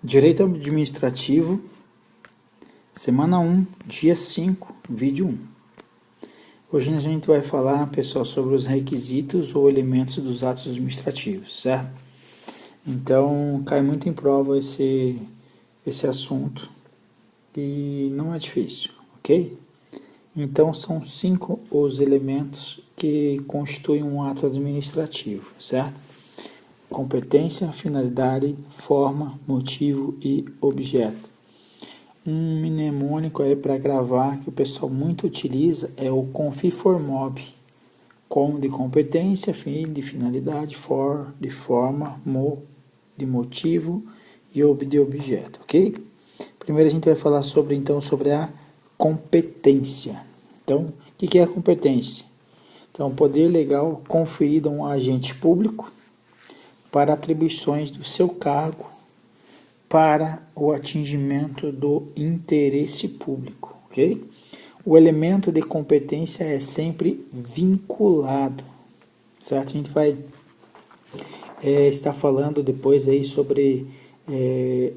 Direito Administrativo, semana 1, dia 5, vídeo 1. Hoje a gente vai falar, pessoal, sobre os requisitos ou elementos dos atos administrativos, certo? Então, cai muito em prova esse assunto e não é difícil, ok? Então, são 5 os elementos que constituem um ato administrativo, certo? Competência, finalidade, forma, motivo e objeto. Um mnemônico aí para gravar que o pessoal muito utiliza é o CONFIFORMOB. COM de competência, FIN de finalidade, FOR de forma, MO de motivo e OB de objeto, ok? Primeiro a gente vai falar sobre a competência. Então, o que é a competência? Então, poder legal conferido a um agente público para atribuições do seu cargo para o atingimento do interesse público, ok? O elemento de competência é sempre vinculado, certo? A gente vai estar falando depois aí sobre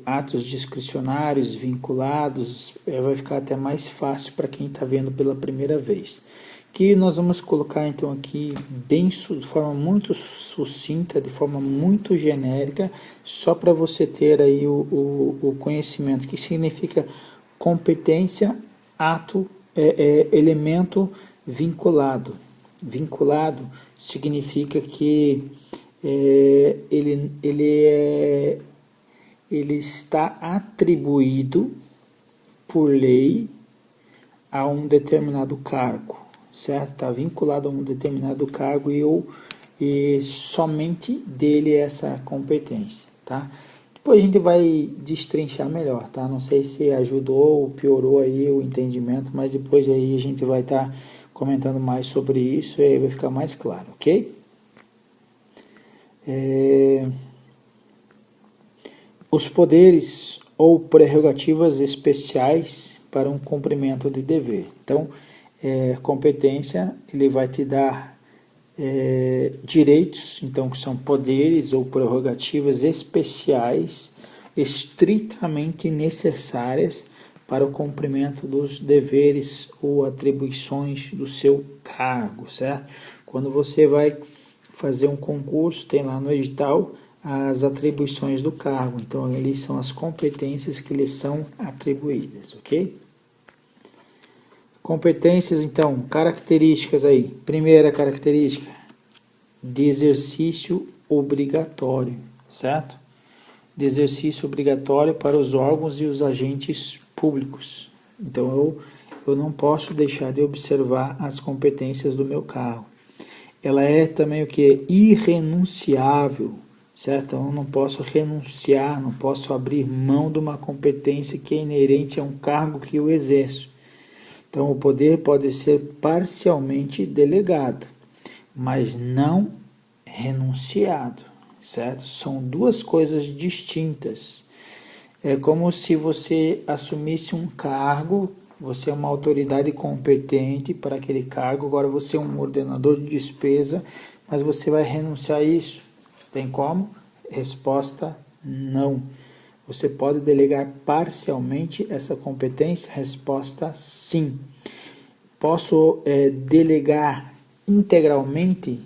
atos discricionários vinculados, vai ficar até mais fácil para quem está vendo pela primeira vez. Que nós vamos colocar então aqui de forma muito sucinta, de forma muito genérica, só para você ter aí o conhecimento. Que significa competência, ato, elemento vinculado. Vinculado significa que ele está atribuído por lei a um determinado cargo, certo? Está vinculado a um determinado cargo e somente dele essa competência, tá? Depois a gente vai destrinchar melhor, tá? Não sei se ajudou ou piorou aí o entendimento, mas depois aí a gente vai estar comentando mais sobre isso e aí vai ficar mais claro, ok? Os poderes ou prerrogativas especiais para um cumprimento de dever. Então, competência, ele vai te dar direitos, então que são poderes ou prerrogativas especiais, estritamente necessárias para o cumprimento dos deveres ou atribuições do seu cargo, certo? Quando você vai fazer um concurso, tem lá no edital as atribuições do cargo, então ali são as competências que lhes são atribuídas, ok? Competências, então, características aí. Primeira característica, de exercício obrigatório, certo? De exercício obrigatório para os órgãos e os agentes públicos. Então, eu não posso deixar de observar as competências do meu cargo. Ela é também o que? Irrenunciável, certo? Eu não posso renunciar, não posso abrir mão de uma competência que é inerente a um cargo que eu exerço. Então, o poder pode ser parcialmente delegado, mas não renunciado, certo? São duas coisas distintas. É como se você assumisse um cargo, você é uma autoridade competente para aquele cargo, agora você é um ordenador de despesa, mas você vai renunciar a isso. Tem como? Resposta: não. Você pode delegar parcialmente essa competência? Resposta: sim. Posso delegar integralmente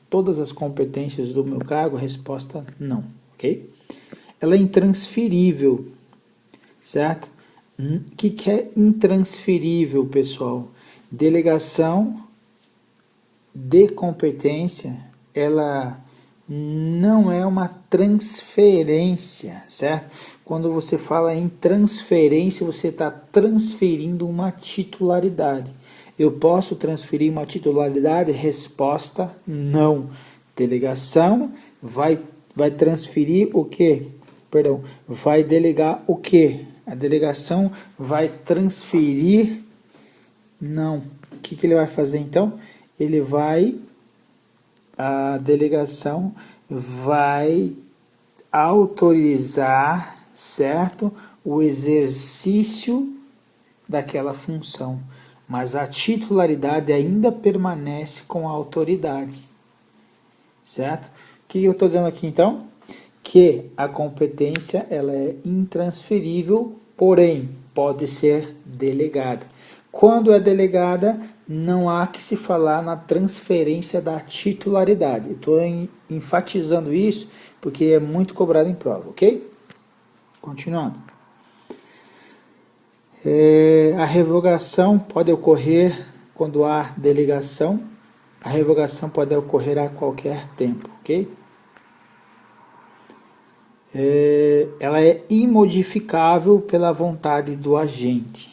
todas as competências do meu cargo? Resposta: não. Ok? Ela é intransferível, certo? O que é intransferível, pessoal? Delegação de competência, ela não é uma transferência, certo? Quando você fala em transferência, você está transferindo uma titularidade. Eu posso transferir uma titularidade? Resposta: não. Delegação vai transferir o quê? Perdão, vai delegar o quê? A delegação vai transferir? Não. O que ele vai fazer então? A delegação vai autorizar, certo, o exercício daquela função, mas a titularidade ainda permanece com a autoridade, certo? O que eu estou dizendo aqui então? que a competência ela é intransferível, porém pode ser delegada. Quando é delegada, não há que se falar na transferência da titularidade. Estou enfatizando isso porque é muito cobrado em prova, ok? Continuando. A revogação pode ocorrer quando há delegação. A revogação pode ocorrer a qualquer tempo, ok? Ela é imodificável pela vontade do agente.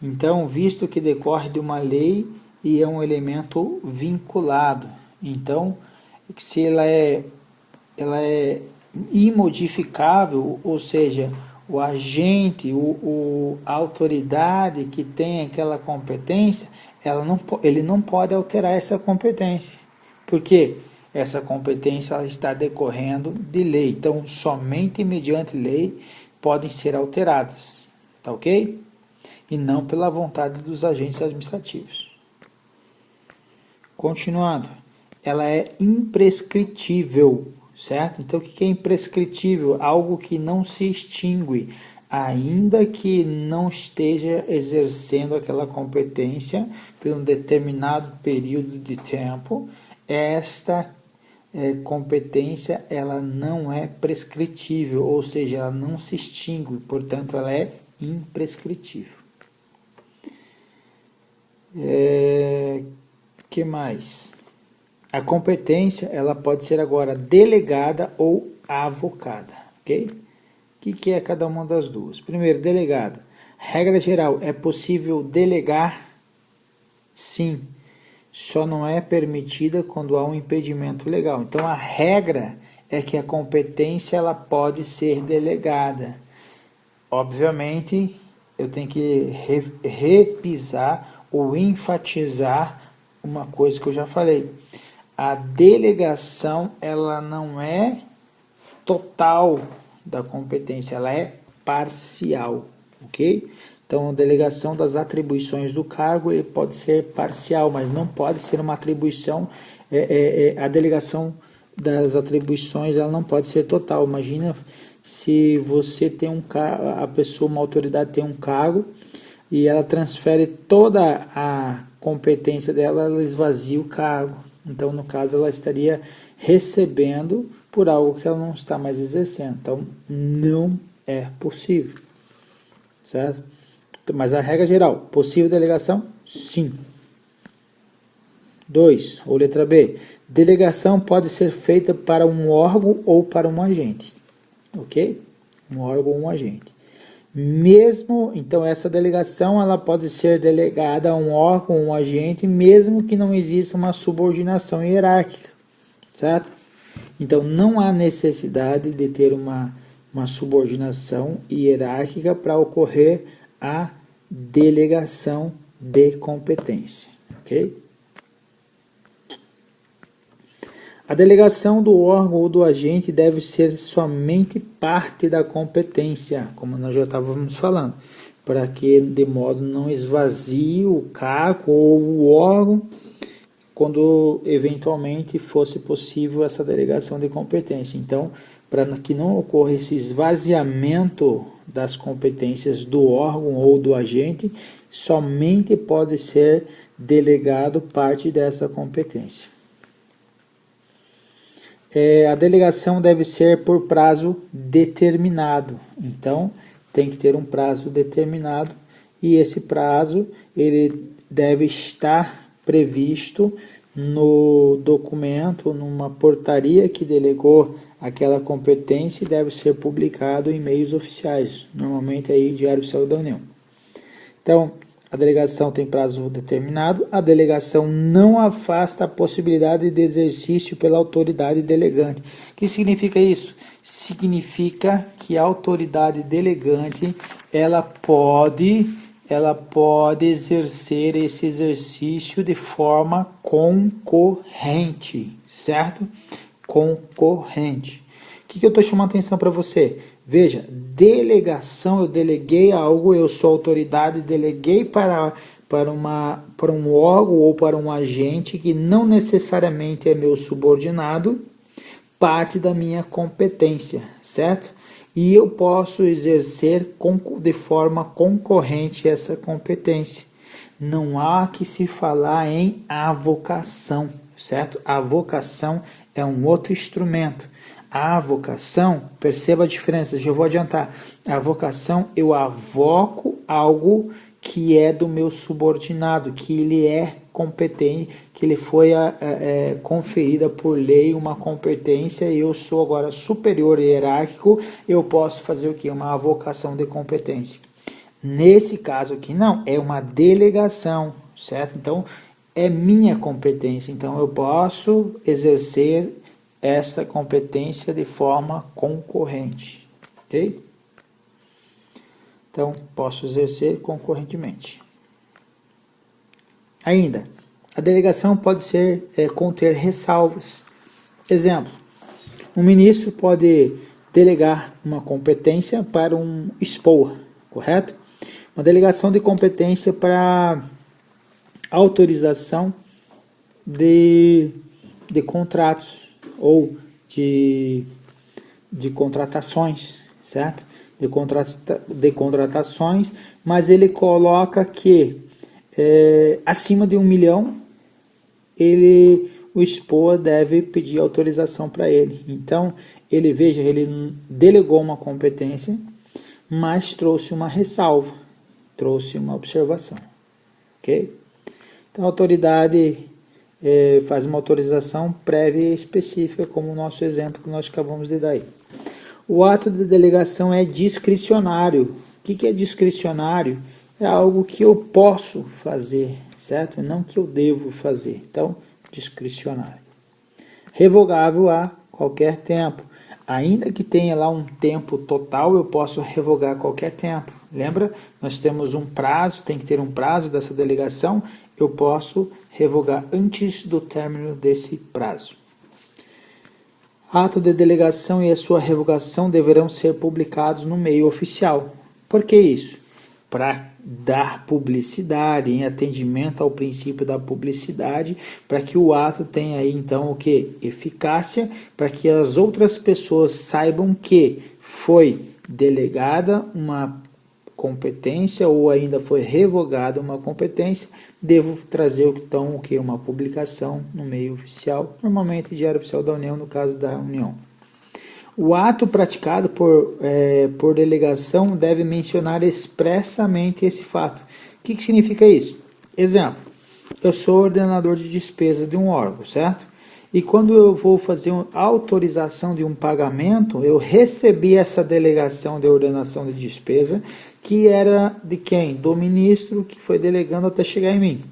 Então, visto que decorre de uma lei e é um elemento vinculado, então, se ela é imodificável, ou seja, o agente, a autoridade que tem aquela competência, ele não pode alterar essa competência. Por quê? Essa competência ela está decorrendo de lei. Então, somente mediante lei podem ser alteradas. Tá ok? E não pela vontade dos agentes administrativos. Continuando. Ela é imprescritível, certo? Então, o que é imprescritível? Algo que não se extingue, ainda que não esteja exercendo aquela competência por um determinado período de tempo. Esta competência ela não é prescritível, ou seja, ela não se extingue, portanto, ela é imprescritível. Que mais? A competência ela pode ser agora delegada ou avocada, ok? O que é cada uma das duas? Primeiro, delegada. Regra geral, é possível delegar? Sim. Só não é permitida quando há um impedimento legal. Então, a regra é que a competência ela pode ser delegada. Obviamente, eu tenho que repisar ou enfatizar uma coisa que eu já falei. A delegação ela não é total da competência, ela é parcial, ok? Então, a delegação das atribuições do cargo ele pode ser parcial, mas não pode ser uma atribuição, a delegação das atribuições ela não pode ser total. Imagina se você tem a pessoa, uma autoridade tem um cargo e ela transfere toda a competência dela, ela esvazia o cargo. Então, no caso, ela estaria recebendo por algo que ela não está mais exercendo. Então, não é possível, certo? Mas a regra geral, possível delegação? Sim. 2, ou letra B, delegação pode ser feita para um órgão ou para um agente, ok? Um órgão ou um agente. Mesmo, então essa delegação ela pode ser delegada a um órgão ou um agente, mesmo que não exista uma subordinação hierárquica, certo? Então não há necessidade de ter uma subordinação hierárquica para ocorrer a delegação de competência, ok? A delegação do órgão ou do agente deve ser somente parte da competência, como nós já estávamos falando, para que de modo não esvazie o cargo ou o órgão quando eventualmente fosse possível essa delegação de competência. Então, para que não ocorra esse esvaziamento das competências do órgão ou do agente, somente pode ser delegado parte dessa competência. A delegação deve ser por prazo determinado. Então, tem que ter um prazo determinado e esse prazo ele deve estar previsto no documento, numa portaria que delegou aquela competência e deve ser publicado em meios oficiais, normalmente aí Diário Oficial da União. Então, a delegação tem prazo determinado. A delegação não afasta a possibilidade de exercício pela autoridade delegante. O que significa isso? Significa que a autoridade delegante ela pode exercer esse exercício de forma concorrente, certo? Concorrente. O que eu estou chamando a atenção para você? Veja, delegação, eu deleguei algo, eu sou autoridade, deleguei para um órgão ou para um agente que não necessariamente é meu subordinado, parte da minha competência, certo? E eu posso exercer de forma concorrente essa competência. Não há que se falar em avocação, certo? A vocação é um outro instrumento. A vocação, perceba a diferença, já vou adiantar. A vocação, eu avoco algo que é do meu subordinado, que ele é competente, que ele foi conferida por lei uma competência e eu sou agora superior hierárquico, eu posso fazer o quê? Uma avocação de competência. Nesse caso aqui, não, é uma delegação, certo? Então, é minha competência, então eu posso exercer essa competência de forma concorrente, ok? Então, posso exercer concorrentemente. Ainda, a delegação pode conter ressalvas. Exemplo, um ministro pode delegar uma competência para um SPOA, correto? Uma delegação de competência para autorização de contratos ou de contratações, certo? De contratações, mas ele coloca que acima de 1 milhão o SPOA deve pedir autorização para ele. Então, ele delegou uma competência, mas trouxe uma ressalva, trouxe uma observação, ok? Então, a autoridade faz uma autorização prévia e específica, como o nosso exemplo que nós acabamos de dar aí. O ato de delegação é discricionário. O que é discricionário? É algo que eu posso fazer, certo? Não que eu devo fazer. Então, discricionário. Revogável a qualquer tempo. Ainda que tenha lá um tempo total, eu posso revogar a qualquer tempo. Lembra? Nós temos um prazo, tem que ter um prazo dessa delegação. Eu posso revogar antes do término desse prazo. Ato de delegação e a sua revogação deverão ser publicados no meio oficial. Por que isso? Para dar publicidade, em atendimento ao princípio da publicidade, para que o ato tenha aí então o que? Eficácia, para que as outras pessoas saibam que foi delegada uma competência ou ainda foi revogada uma competência, devo trazer então o que? Uma publicação no meio oficial, normalmente Diário Oficial da União, no caso da União. O ato praticado por delegação deve mencionar expressamente esse fato. O que significa isso? Exemplo, eu sou ordenador de despesa de um órgão, certo? E quando eu vou fazer uma autorização de um pagamento, eu recebi essa delegação de ordenação de despesa, que era de quem? Do ministro, que foi delegando até chegar em mim.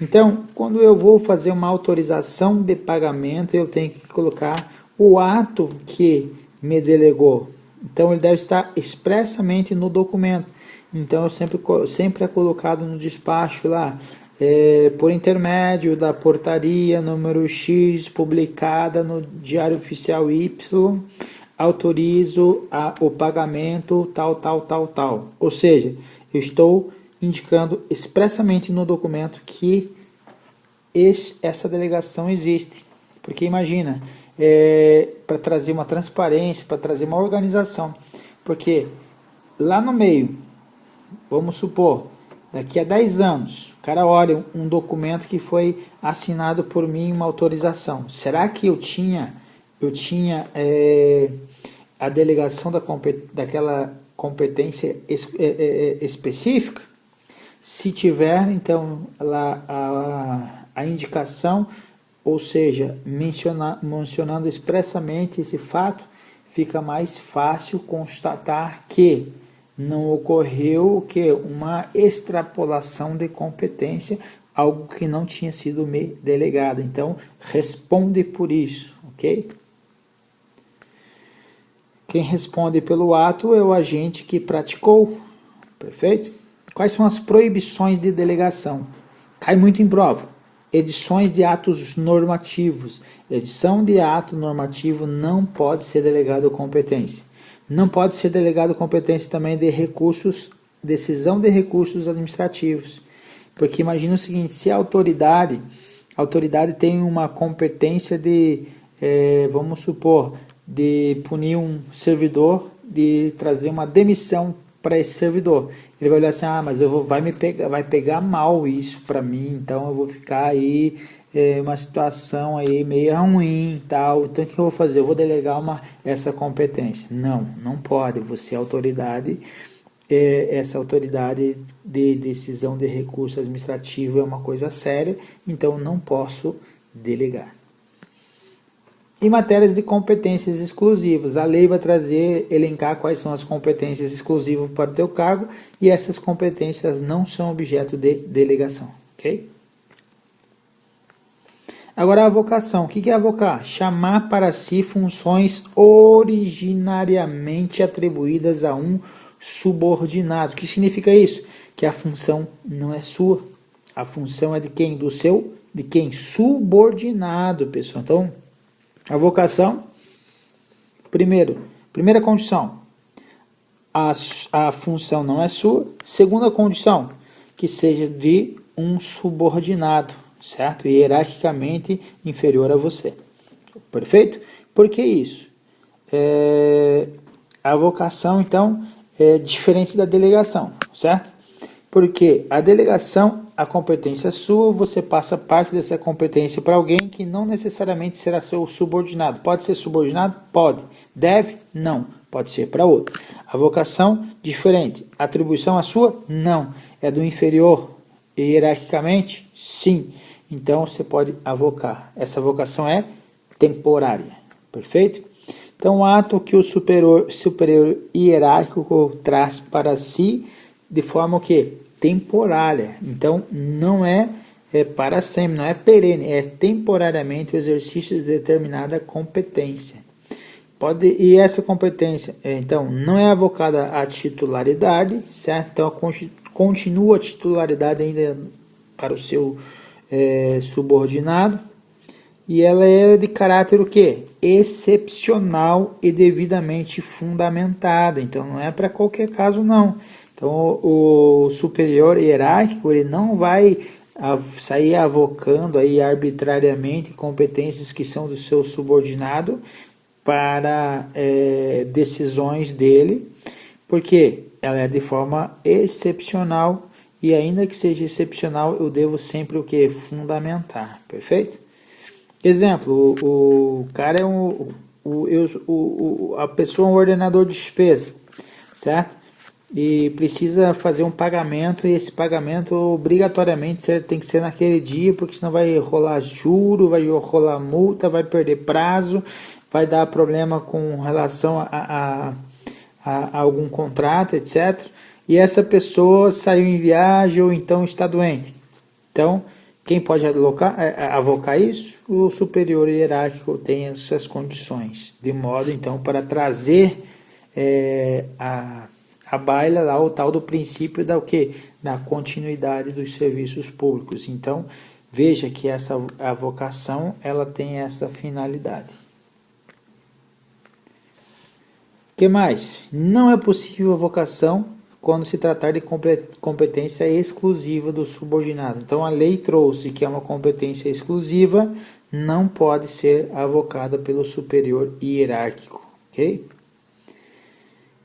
Então, quando eu vou fazer uma autorização de pagamento, eu tenho que colocar o ato que me delegou. Então, ele deve estar expressamente no documento. Então, sempre é colocado no despacho lá, por intermédio da portaria número X, publicada no Diário Oficial Y, autorizo o pagamento tal. Ou seja, eu estou indicando expressamente no documento que essa delegação existe. Porque imagina, para trazer uma transparência, para trazer uma organização. Porque lá no meio, vamos supor, daqui a 10 anos, o cara olha um documento que foi assinado por mim, uma autorização. Será que eu tinha a delegação daquela competência específica? Se tiver, então, lá a indicação, ou seja, mencionando expressamente esse fato, fica mais fácil constatar que não ocorreu uma extrapolação de competência, algo que não tinha sido me delegado. Então, responde por isso, ok? Quem responde pelo ato é o agente que praticou, perfeito? Quais são as proibições de delegação? Cai muito em prova. Edições de atos normativos. Edição de ato normativo não pode ser delegado competência. Não pode ser delegado competência também de decisão de recursos administrativos. Porque imagina o seguinte, se a autoridade tem uma competência de vamos supor, de punir um servidor, de trazer uma demissão para esse servidor. Ele vai olhar assim, mas vai pegar mal isso para mim, então eu vou ficar aí uma situação aí meio ruim, tal. Então o que eu vou fazer? Eu vou delegar essa competência. Não pode. Você é autoridade. Essa autoridade de decisão de recurso administrativo é uma coisa séria, então não posso delegar. Em matérias de competências exclusivas, a lei vai elencar quais são as competências exclusivas para o teu cargo e essas competências não são objeto de delegação, ok? Agora a avocação. O que é avocar? Chamar para si funções originariamente atribuídas a um subordinado. O que significa isso? Que a função não é sua. A função é de quem? De quem? Subordinado, pessoal. Então, avocação, primeira condição, a função não é sua. Segunda condição, que seja de um subordinado, certo? Hierarquicamente inferior a você. Perfeito? Por que isso? A avocação, então, é diferente da delegação, certo? Porque a delegação, a competência é sua, você passa parte dessa competência para alguém que não necessariamente será seu subordinado. Pode ser subordinado? Pode. Deve? Não. Pode ser para outro. A vocação, diferente. A atribuição é sua? Não. É do inferior hierarquicamente? Sim. Então você pode avocar. Essa vocação é temporária. Perfeito? Então o ato que o superior hierárquico traz para si de forma o quê? Temporária. Então não é para sempre, não é perene, é temporariamente o exercício de determinada competência. E essa competência, então, não é avocada à titularidade, certo? Então continua a titularidade ainda para o seu subordinado. E ela é de caráter o quê? Excepcional e devidamente fundamentada. Então não é para qualquer caso não. Então o superior hierárquico ele não vai sair avocando aí arbitrariamente competências que são do seu subordinado para decisões dele, porque ela é de forma excepcional e ainda que seja excepcional eu devo sempre o que? Fundamentar, perfeito? Exemplo, o cara é a pessoa é um ordenador de despesa, certo? E precisa fazer um pagamento e esse pagamento obrigatoriamente tem que ser naquele dia, porque senão vai rolar juro, vai rolar multa, vai perder prazo, vai dar problema com relação a algum contrato, etc. E essa pessoa saiu em viagem ou então está doente. Então, quem pode avocar isso? O superior hierárquico tem essas condições, de modo então para trazer a baila lá o tal do princípio da continuidade dos serviços públicos. Então, veja que essa avocação ela tem essa finalidade. O que mais? Não é possível avocação quando se tratar de competência exclusiva do subordinado. Então, a lei trouxe que é uma competência exclusiva, não pode ser avocada pelo superior hierárquico, ok?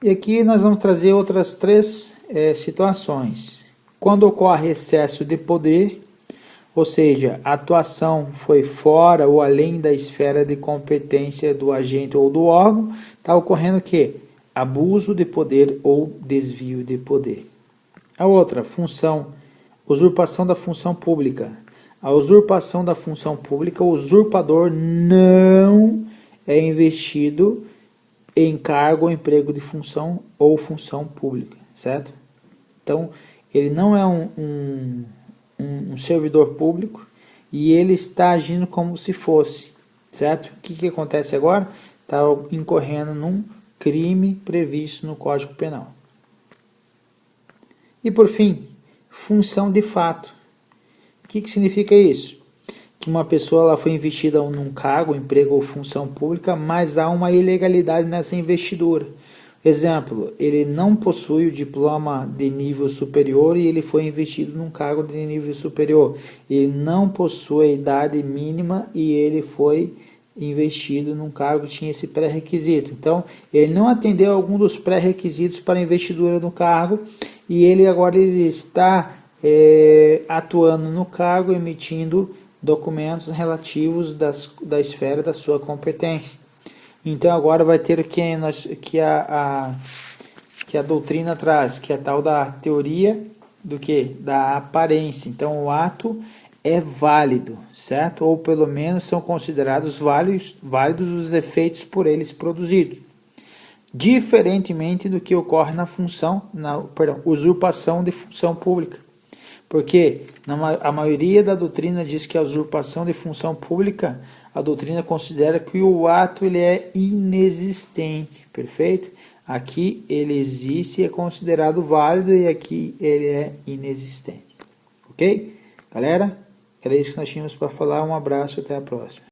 E aqui nós vamos trazer outras três situações. Quando ocorre excesso de poder, ou seja, a atuação foi fora ou além da esfera de competência do agente ou do órgão, está ocorrendo o quê? Abuso de poder ou desvio de poder. A outra, usurpação da função pública. A usurpação da função pública, o usurpador não é investido em cargo ou emprego de função ou função pública, certo? Então, ele não é um servidor público e ele está agindo como se fosse, certo? O que acontece agora? Está incorrendo num crime previsto no Código Penal. E por fim, função de fato. O que significa isso? Que uma pessoa ela foi investida num cargo, emprego ou função pública, mas há uma ilegalidade nessa investidura. Exemplo, ele não possui o diploma de nível superior e ele foi investido num cargo de nível superior. Ele não possui a idade mínima e ele foi investido num cargo que tinha esse pré-requisito. Então, ele não atendeu algum dos pré-requisitos para a investidura no cargo e ele agora está atuando no cargo, emitindo documentos relativos da esfera da sua competência. Então, agora vai ter que a doutrina traz, que é a tal da teoria do que? Da aparência. Então, o ato é válido, certo? Ou pelo menos são considerados válidos os efeitos por eles produzidos. Diferentemente do que ocorre na usurpação de função pública. Porque a maioria da doutrina diz que a usurpação de função pública, a doutrina considera que o ato ele é inexistente, perfeito? Aqui ele existe e é considerado válido e aqui ele é inexistente, ok? Galera, era isso que nós tínhamos para falar. Um abraço e até a próxima.